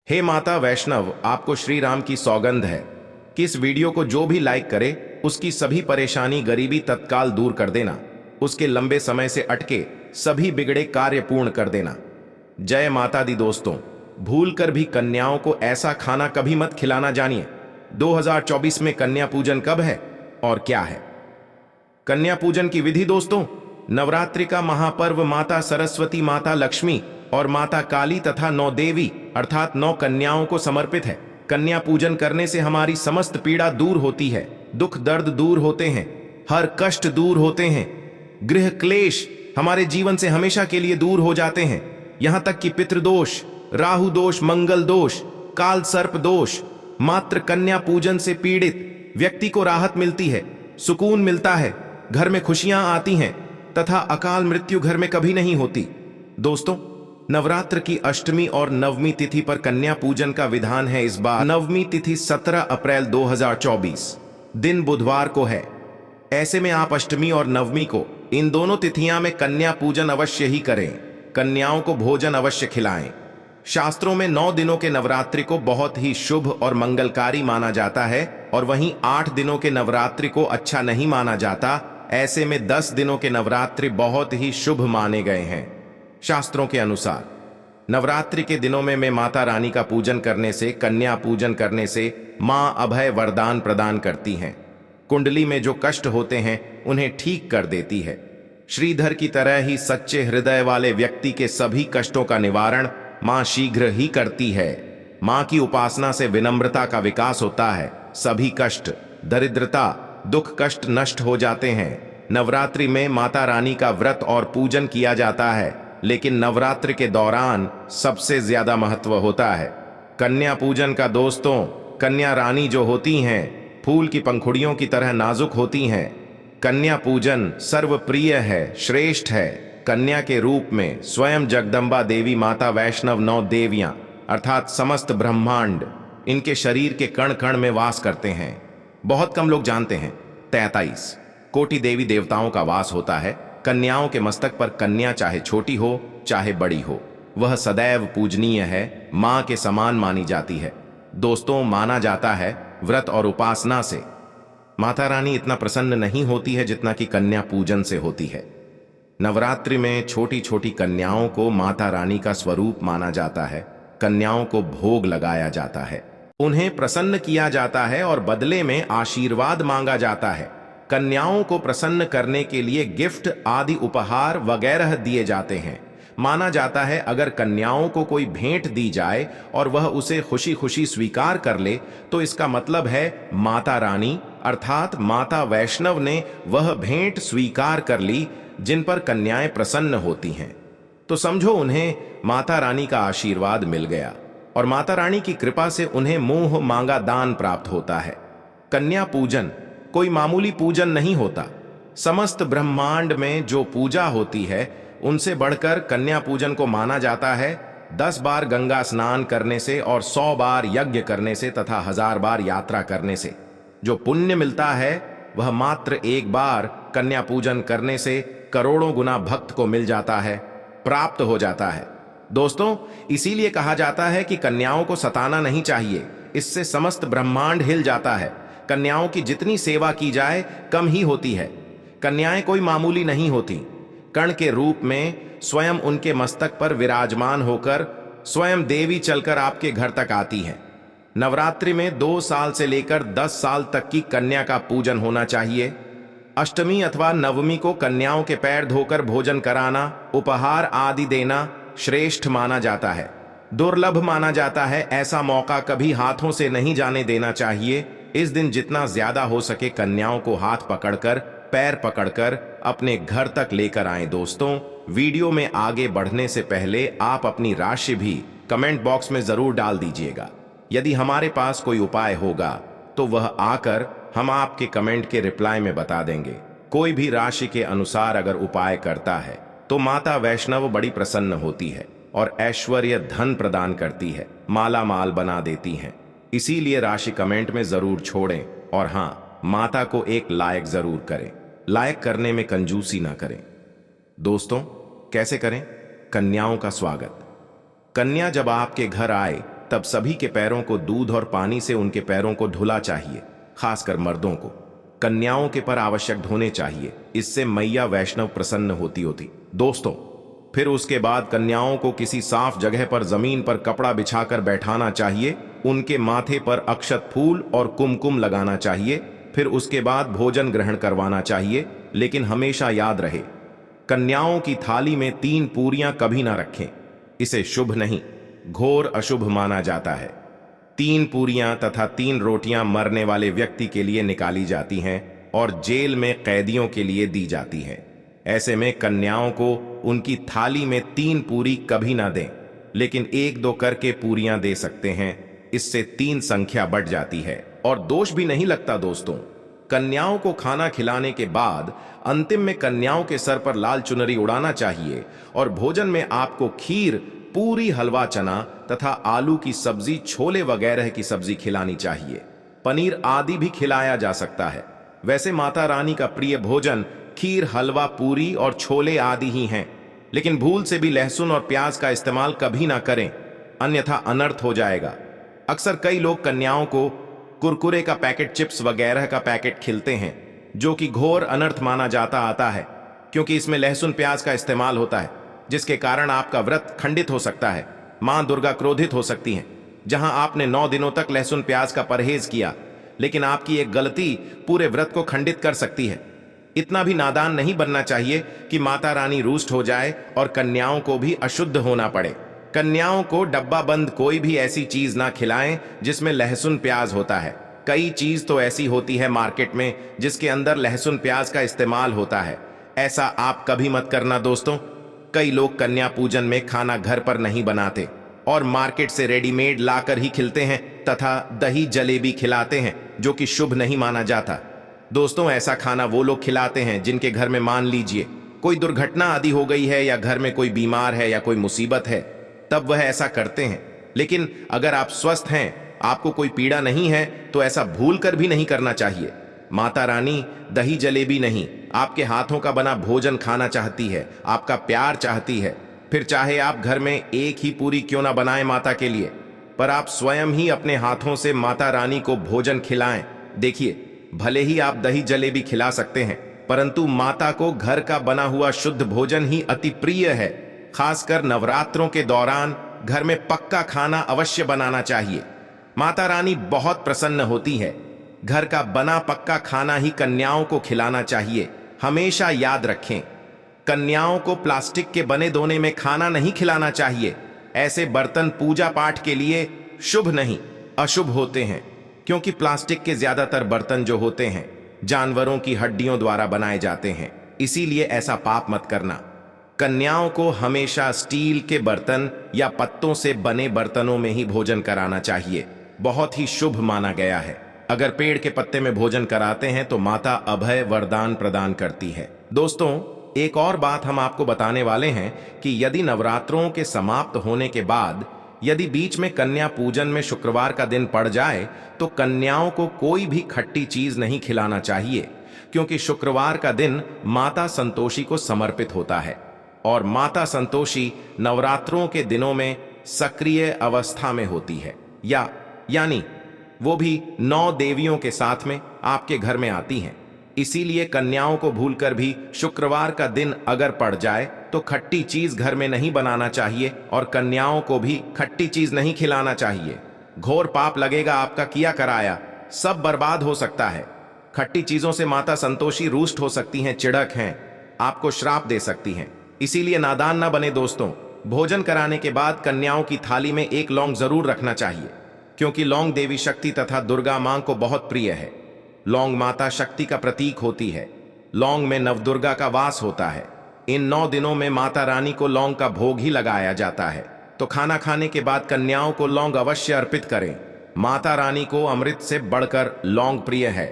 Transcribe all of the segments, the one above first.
हे माता वैष्णव, आपको श्री राम की सौगंध है कि इस वीडियो को जो भी लाइक करे उसकी सभी परेशानी गरीबी तत्काल दूर कर देना, उसके लंबे समय से अटके सभी बिगड़े कार्य पूर्ण कर देना। जय माता दी। दोस्तों, भूल कर भी कन्याओं को ऐसा खाना कभी मत खिलाना। जानिए 2024 में कन्या पूजन कब है और क्या है। कन्या पूजन की विधि। दोस्तों, नवरात्रि का महापर्व माता सरस्वती, माता लक्ष्मी और माता काली तथा 9 देवी अर्थात 9 कन्याओं को समर्पित है। कन्या पूजन करने से हमारी समस्त पीड़ा दूर होती है, दुख दर्द दूर होते हैं, हर कष्ट दूर होते हैं, गृह क्लेश हमारे जीवन से हमेशा के लिए दूर हो जाते हैं। यहां तक कि पितृदोष, राहु दोष, मंगल दोष, काल सर्प दोष, मात्र कन्या पूजन से पीड़ित व्यक्ति को राहत मिलती है, सुकून मिलता है, घर में खुशियां आती हैं तथा अकाल मृत्यु घर में कभी नहीं होती। दोस्तों, नवरात्र की अष्टमी और नवमी तिथि पर कन्या पूजन का विधान है। इस बार नवमी तिथि 17 अप्रैल 2024 दिन बुधवार को है। ऐसे में आप अष्टमी और नवमी को, इन दोनों तिथियां में कन्या पूजन अवश्य ही करें। कन्याओं को भोजन अवश्य खिलाएं। शास्त्रों में 9 दिनों के नवरात्रि को बहुत ही शुभ और मंगलकारी माना जाता है और वहीं 8 दिनों के नवरात्रि को अच्छा नहीं माना जाता। ऐसे में 10 दिनों के नवरात्रि बहुत ही शुभ माने गए हैं। शास्त्रों के अनुसार नवरात्रि के दिनों में माता रानी का पूजन करने से, कन्या पूजन करने से मां अभय वरदान प्रदान करती हैं। कुंडली में जो कष्ट होते हैं उन्हें ठीक कर देती है। श्रीधर की तरह ही सच्चे हृदय वाले व्यक्ति के सभी कष्टों का निवारण मां शीघ्र ही करती है। मां की उपासना से विनम्रता का विकास होता है। सभी कष्ट, दरिद्रता, दुख कष्ट नष्ट हो जाते हैं। नवरात्रि में माता रानी का व्रत और पूजन किया जाता है, लेकिन नवरात्रि के दौरान सबसे ज्यादा महत्व होता है कन्या पूजन का। दोस्तों, कन्या रानी जो होती हैं फूल की पंखुड़ियों की तरह नाजुक होती हैं। कन्या पूजन सर्वप्रिय है, श्रेष्ठ है। कन्या के रूप में स्वयं जगदम्बा देवी, माता वैष्णव, 9 देवियां अर्थात समस्त ब्रह्मांड इनके शरीर के कण कण में वास करते हैं। बहुत कम लोग जानते हैं 33 कोटि देवी देवताओं का वास होता है। कन्याओं के मस्तक पर कन्या चाहे छोटी हो चाहे बड़ी हो, वह सदैव पूजनीय है, मां के समान मानी जाती है। दोस्तों, माना जाता है व्रत और उपासना से माता रानी इतना प्रसन्न नहीं होती है जितना कि कन्या पूजन से होती है। नवरात्रि में छोटी छोटी कन्याओं को माता रानी का स्वरूप माना जाता है। कन्याओं को भोग लगाया जाता है, उन्हें प्रसन्न किया जाता है और बदले में आशीर्वाद मांगा जाता है। कन्याओं को प्रसन्न करने के लिए गिफ्ट आदि उपहार वगैरह दिए जाते हैं। माना जाता है अगर कन्याओं को कोई भेंट दी जाए और वह उसे खुशी खुशी स्वीकार कर ले तो इसका मतलब है माता रानी अर्थात माता वैष्णव ने वह भेंट स्वीकार कर ली जिन पर कन्याएं प्रसन्न होती हैं। तो समझो उन्हें माता रानी का आशीर्वाद मिल गया और माता रानी की कृपा से उन्हें मुंह मांगा दान प्राप्त होता है। कन्या पूजन कोई मामूली पूजन नहीं होता। समस्त ब्रह्मांड में जो पूजा होती है उनसे बढ़कर कन्या पूजन को माना जाता है। 10 बार गंगा स्नान करने से और 100 बार यज्ञ करने से तथा 1000 बार यात्रा करने से जो पुण्य मिलता है वह मात्र एक बार कन्या पूजन करने से करोड़ों गुना भक्त को मिल जाता है, प्राप्त हो जाता है। दोस्तों, इसीलिए कहा जाता है कि कन्याओं को सताना नहीं चाहिए, इससे समस्त ब्रह्मांड हिल जाता है। कन्याओं की जितनी सेवा की जाए कम ही होती है। कन्याएं कोई मामूली नहीं होती। कण के रूप में स्वयं उनके मस्तक पर विराजमान होकर स्वयं देवी चलकर आपके घर तक आती हैं। नवरात्रि में 2 साल से लेकर 10 साल तक की कन्या का पूजन होना चाहिए। अष्टमी अथवा नवमी को कन्याओं के पैर धोकर भोजन कराना, उपहार आदि देना श्रेष्ठ माना जाता है, दुर्लभ माना जाता है। ऐसा मौका कभी हाथों से नहीं जाने देना चाहिए। इस दिन जितना ज्यादा हो सके कन्याओं को हाथ पकड़कर, पैर पकड़कर अपने घर तक लेकर आएं। दोस्तों, वीडियो में आगे बढ़ने से पहले आप अपनी राशि भी कमेंट बॉक्स में जरूर डाल दीजिएगा। यदि हमारे पास कोई उपाय होगा तो वह आकर हम आपके कमेंट के रिप्लाई में बता देंगे। कोई भी राशि के अनुसार अगर उपाय करता है तो माता वैष्णव बड़ी प्रसन्न होती है और ऐश्वर्य धन प्रदान करती है, माला माल बना देती हैं। इसीलिए राशि कमेंट में जरूर छोड़ें और हाँ, माता को एक लायक जरूर करें। लायक करने में कंजूसी ना करें। दोस्तों, कैसे करें कन्याओं का स्वागत? कन्या जब आपके घर आए तब सभी के पैरों को दूध और पानी से उनके पैरों को धुला चाहिए, खासकर मर्दों को। कन्याओं के पर आवश्यक धोने चाहिए, इससे मैया वैष्णव प्रसन्न होती। दोस्तों, फिर उसके बाद कन्याओं को किसी साफ जगह पर जमीन पर कपड़ा बिछाकर बैठाना चाहिए, उनके माथे पर अक्षत फूल और कुमकुम लगाना चाहिए। फिर उसके बाद भोजन ग्रहण करवाना चाहिए, लेकिन हमेशा याद रहे, कन्याओं की थाली में 3 पूरियां कभी ना रखें। इसे शुभ नहीं, घोर अशुभ माना जाता है। 3 पूरियां तथा 3 रोटियां मरने वाले व्यक्ति के लिए निकाली जाती हैं और जेल में कैदियों के लिए दी जाती हैं। ऐसे में कन्याओं को उनकी थाली में 3 पूरी कभी ना दें, लेकिन 1-2 करके पूरियां दे सकते हैं। इससे 3 संख्या बढ़ जाती है और दोष भी नहीं लगता। दोस्तों, कन्याओं को खाना खिलाने के बाद अंतिम में कन्याओं के सर पर लाल चुनरी उड़ाना चाहिए और भोजन में आपको खीर, पूरी, हलवा, चना तथा आलू की सब्जी, छोले वगैरह की सब्जी खिलानी चाहिए। पनीर आदि भी खिलाया जा सकता है। वैसे माता रानी का प्रिय भोजन खीर, हलवा, पूरी और छोले आदि ही हैं, लेकिन भूल से भी लहसुन और प्याज का इस्तेमाल कभी ना करें, अन्यथा अनर्थ हो जाएगा। अक्सर कई लोग कन्याओं को कुरकुरे का पैकेट, चिप्स वगैरह का पैकेट खिलते हैं, जो कि घोर अनर्थ माना जाता आता है, क्योंकि इसमें लहसुन प्याज का इस्तेमाल होता है, जिसके कारण आपका व्रत खंडित हो सकता है। मां दुर्गा क्रोधित हो सकती हैं। जहां आपने 9 दिनों तक लहसुन प्याज का परहेज किया, लेकिन आपकी एक गलती पूरे व्रत को खंडित कर सकती है। इतना भी नादान नहीं बनना चाहिए कि माता रानी रुष्ट हो जाए और कन्याओं को भी अशुद्ध होना पड़े। कन्याओं को डब्बा बंद कोई भी ऐसी चीज ना खिलाएं जिसमें लहसुन प्याज होता है। कई चीज तो ऐसी होती है मार्केट में जिसके अंदर लहसुन प्याज का इस्तेमाल होता है। ऐसा आप कभी मत करना दोस्तों। कई लोग कन्या पूजन में खाना घर पर नहीं बनाते और मार्केट से रेडीमेड लाकर ही खिलते हैं तथा दही जलेबी खिलाते हैं, जो कि शुभ नहीं माना जाता। दोस्तों, ऐसा खाना वो लोग खिलाते हैं जिनके घर में मान लीजिए कोई दुर्घटना आदि हो गई है या घर में कोई बीमार है या कोई मुसीबत है, तब वह ऐसा करते हैं। लेकिन अगर आप स्वस्थ हैं, आपको कोई पीड़ा नहीं है, तो ऐसा भूल कर भी नहीं करना चाहिए। माता रानी दही जलेबी नहीं, आपके हाथों का बना भोजन खाना चाहती है, आपका प्यार चाहती है। फिर चाहे आप घर में एक ही पूरी क्यों ना बनाएं माता के लिए, पर आप स्वयं ही अपने हाथों से माता रानी को भोजन खिलाएं। देखिए, भले ही आप दही जलेबी खिला सकते हैं, परंतु माता को घर का बना हुआ शुद्ध भोजन ही अति प्रिय है। खासकर नवरात्रों के दौरान घर में पक्का खाना अवश्य बनाना चाहिए। माता रानी बहुत प्रसन्न होती है। घर का बना पक्का खाना ही कन्याओं को खिलाना चाहिए। हमेशा याद रखें, कन्याओं को प्लास्टिक के बने दोने में खाना नहीं खिलाना चाहिए। ऐसे बर्तन पूजा पाठ के लिए शुभ नहीं, अशुभ होते हैं, क्योंकि प्लास्टिक के ज्यादातर बर्तन जो होते हैं जानवरों की हड्डियों द्वारा बनाए जाते हैं। इसीलिए ऐसा पाप मत करना। कन्याओं को हमेशा स्टील के बर्तन या पत्तों से बने बर्तनों में ही भोजन कराना चाहिए। बहुत ही शुभ माना गया है। अगर पेड़ के पत्ते में भोजन कराते हैं तो माता अभय वरदान प्रदान करती है। दोस्तों, एक और बात हम आपको बताने वाले हैं कि यदि नवरात्रों के समाप्त होने के बाद यदि बीच में कन्या पूजन में शुक्रवार का दिन पड़ जाए, तो कन्याओं को कोई भी खट्टी चीज नहीं खिलाना चाहिए, क्योंकि शुक्रवार का दिन माता संतोषी को समर्पित होता है और माता संतोषी नवरात्रों के दिनों में सक्रिय अवस्था में होती है, यानी वो भी 9 देवियों के साथ में आपके घर में आती हैं। इसीलिए कन्याओं को भूलकर भी शुक्रवार का दिन अगर पड़ जाए तो खट्टी चीज घर में नहीं बनाना चाहिए और कन्याओं को भी खट्टी चीज नहीं खिलाना चाहिए। घोर पाप लगेगा, आपका किया कराया सब बर्बाद हो सकता है। खट्टी चीजों से माता संतोषी रुष्ट हो सकती हैं, चिढ़क हैं, आपको श्राप दे सकती हैं। इसीलिए नादान ना बने दोस्तों। भोजन कराने के बाद कन्याओं की थाली में 1 लौंग जरूर रखना चाहिए, क्योंकि लौंग देवी शक्ति तथा दुर्गा मां को बहुत प्रिय है। लौंग माता शक्ति का प्रतीक होती है। लौंग में नवदुर्गा का वास होता है। इन 9 दिनों में माता रानी को लौंग का भोग ही लगाया जाता है। तो खाना खाने के बाद कन्याओं को लौंग अवश्य अर्पित करें। माता रानी को अमृत से बढ़कर लौंग प्रिय है,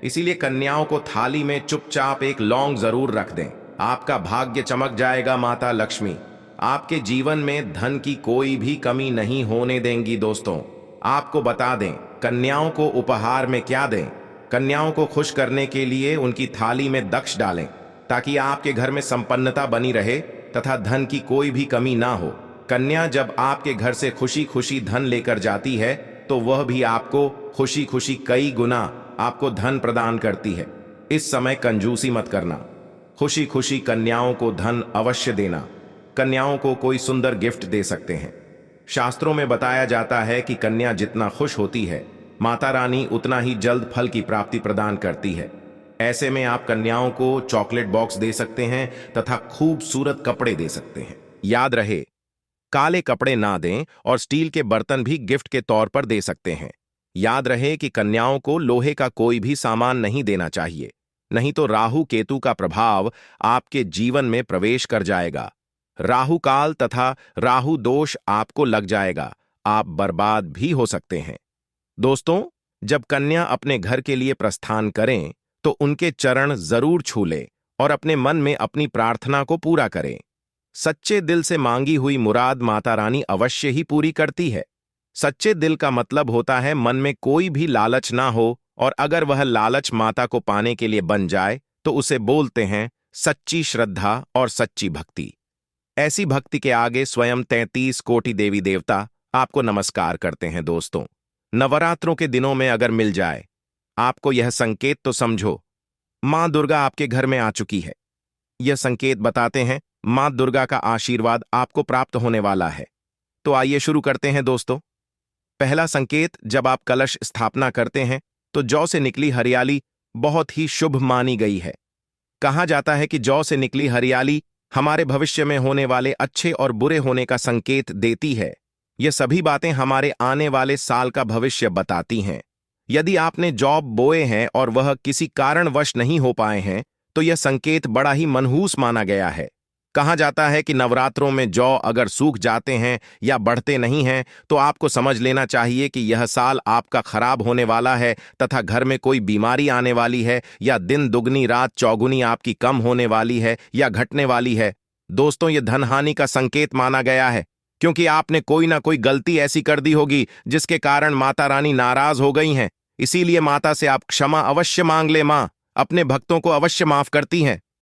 इसीलिए कन्याओं को थाली में चुपचाप 1 लौंग जरूर रख दें। आपका भाग्य चमक जाएगा। माता लक्ष्मी आपके जीवन में धन की कोई भी कमी नहीं होने देंगी। दोस्तों, आपको बता दें, कन्याओं को उपहार में क्या दें। कन्याओं को खुश करने के लिए उनकी थाली में दक्ष डालें, ताकि आपके घर में संपन्नता बनी रहे तथा धन की कोई भी कमी ना हो। कन्या जब आपके घर से खुशी खुशी धन लेकर जाती है तो वह भी आपको खुशी खुशी कई गुना आपको धन प्रदान करती है। इस समय कंजूसी मत करना। खुशी खुशी कन्याओं को धन अवश्य देना। कन्याओं को कोई सुंदर गिफ्ट दे सकते हैं। शास्त्रों में बताया जाता है कि कन्या जितना खुश होती है, माता रानी उतना ही जल्द फल की प्राप्ति प्रदान करती है। ऐसे में आप कन्याओं को चॉकलेट बॉक्स दे सकते हैं तथा खूबसूरत कपड़े दे सकते हैं। याद रहे, काले कपड़े ना दें और स्टील के बर्तन भी गिफ्ट के तौर पर दे सकते हैं। याद रहे कि कन्याओं को लोहे का कोई भी सामान नहीं देना चाहिए, नहीं तो राहु केतु का प्रभाव आपके जीवन में प्रवेश कर जाएगा। राहु काल तथा राहु दोष आपको लग जाएगा, आप बर्बाद भी हो सकते हैं। दोस्तों, जब कन्या अपने घर के लिए प्रस्थान करें तो उनके चरण जरूर छू लें और अपने मन में अपनी प्रार्थना को पूरा करें। सच्चे दिल से मांगी हुई मुराद माता रानी अवश्य ही पूरी करती है। सच्चे दिल का मतलब होता है मन में कोई भी लालच ना हो, और अगर वह लालच माता को पाने के लिए बन जाए तो उसे बोलते हैं सच्ची श्रद्धा और सच्ची भक्ति। ऐसी भक्ति के आगे स्वयं 33 कोटि देवी देवता आपको नमस्कार करते हैं। दोस्तों, नवरात्रों के दिनों में अगर मिल जाए आपको यह संकेत, तो समझो मां दुर्गा आपके घर में आ चुकी है। यह संकेत बताते हैं मां दुर्गा का आशीर्वाद आपको प्राप्त होने वाला है। तो आइए शुरू करते हैं दोस्तों। पहला संकेत, जब आप कलश स्थापना करते हैं तो जौ से निकली हरियाली बहुत ही शुभ मानी गई है। कहा जाता है कि जौ से निकली हरियाली हमारे भविष्य में होने वाले अच्छे और बुरे होने का संकेत देती है। ये सभी बातें हमारे आने वाले साल का भविष्य बताती हैं। यदि आपने जौ बोए हैं और वह किसी कारणवश नहीं हो पाए हैं तो यह संकेत बड़ा ही मनहूस माना गया है। कहा जाता है कि नवरात्रों में जौ अगर सूख जाते हैं या बढ़ते नहीं हैं तो आपको समझ लेना चाहिए कि यह साल आपका खराब होने वाला है तथा घर में कोई बीमारी आने वाली है, या दिन दुगनी रात चौगुनी आपकी कम होने वाली है या घटने वाली है। दोस्तों, यह धनहानि का संकेत माना गया है, क्योंकि आपने कोई ना कोई गलती ऐसी कर दी होगी जिसके कारण माता रानी नाराज हो गई हैं। इसीलिए माता से आप क्षमा अवश्य मांग ले। मां अपने भक्तों को अवश्य माफ करती हैं।